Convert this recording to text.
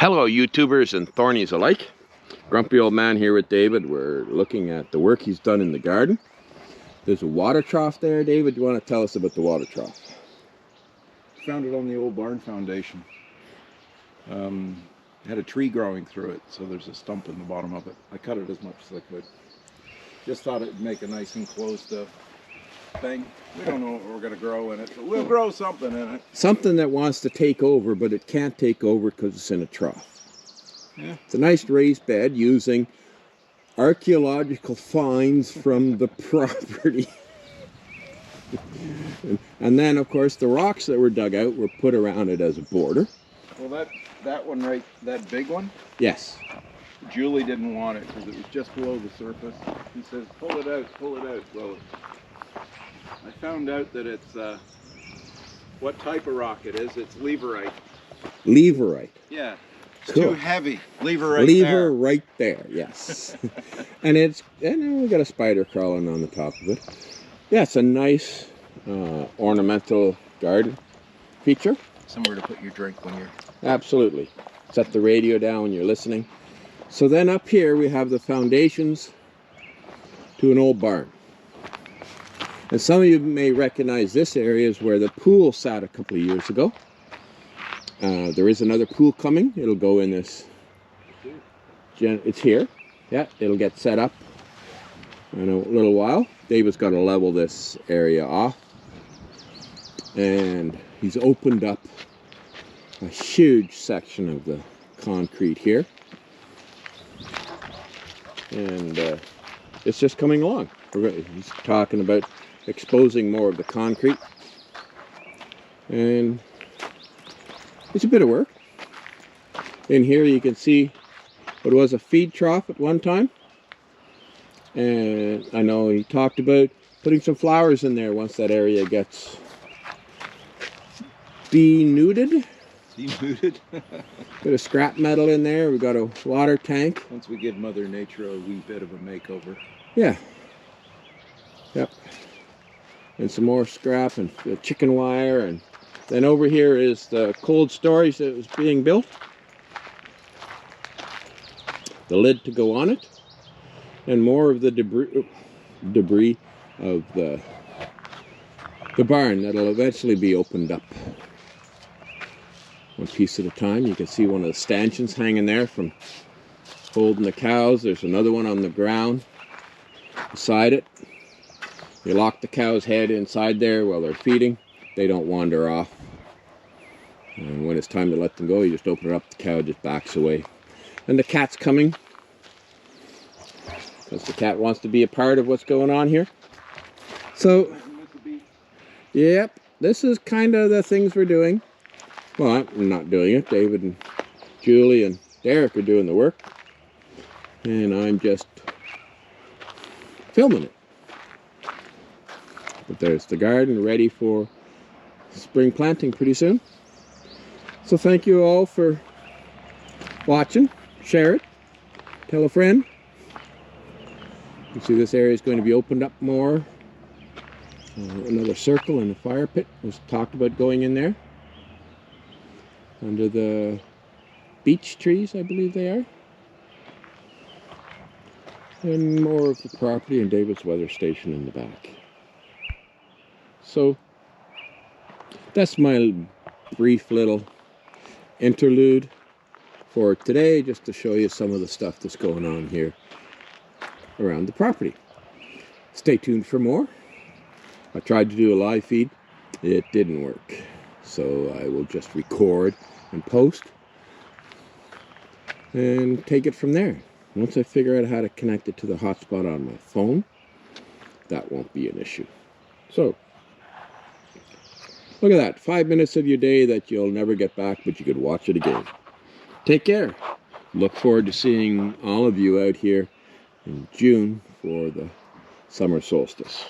Hello YouTubers and Thornies alike. Grumpy Old Man here with David. We're looking at the work he's done in the garden. There's a water trough there. David, you want to tell us about the water trough? Found it on the old barn foundation. Had a tree growing through it, so there's a stump in the bottom of it. I cut it as much as I could. Just thought it'd make a nice enclosed thing. We don't know what we're going to grow in it, but we'll grow something in it. Something that wants to take over, but it can't take over because it's in a trough. Yeah. It's a nice raised bed using archaeological finds from the property. And then, of course, the rocks that were dug out were put around it as a border. Well, that one right, that big one, Yes. Julie didn't want it because it was just below the surface. He says, pull it out, pull it out. Well, I found out that it's, what type of rock it is. It's leverite. Leverite. Yeah. It's Cool. too heavy. Lever Right there, yes. And we got a spider crawling on the top of it. Yeah, it's a nice ornamental garden feature. Somewhere to put your drink when you're... Absolutely. Set the radio down when you're listening. So then up here we have the foundations to an old barn. And some of you may recognize this area is where the pool sat a couple of years ago. There is another pool coming. It'll go in this. It's here. Yeah, it'll get set up in a little while. David's got to level this area off. And he's opened up a huge section of the concrete here. And it's just coming along. He's talking about exposing more of the concrete. And it's a bit of work. In here you can see what was a feed trough at one time. And I know he talked about putting some flowers in there once that area gets denuded. Denuded? Bit of scrap metal in there. We've got a water tank. Once we give Mother Nature a wee bit of a makeover. Yeah. Yep. And some more scrap and chicken wire. And then over here is the cold storage that was being built. The lid to go on it. And more of the debris of the barn that'll eventually be opened up. One piece at a time. You can see one of the stanchions hanging there from holding the cows. There's another one on the ground beside it. You lock the cow's head inside there while they're feeding. They don't wander off. And when it's time to let them go, you just open it up, the cow just backs away. And the cat's coming, because the cat wants to be a part of what's going on here. So, yep, this is kind of the things we're doing. Well, I'm not doing it. David and Julie and Derek are doing the work. And I'm just filming it. But there's the garden ready for spring planting pretty soon. So thank you all for watching. Share it. Tell a friend. You see this area is going to be opened up more. Another circle and a fire pit was talked about going in there. Under the beech trees, I believe they are. And more of the property and David's weather station in the back. So that's my brief little interlude for today, just to show you some of the stuff that's going on here around the property. Stay tuned for more. I tried to do a live feed. It didn't work. So I will just record and post and take it from there. Once I figure out how to connect it to the hotspot on my phone, that won't be an issue. So look at that, 5 minutes of your day that you'll never get back, but you could watch it again. Take care. Look forward to seeing all of you out here in June for the summer solstice.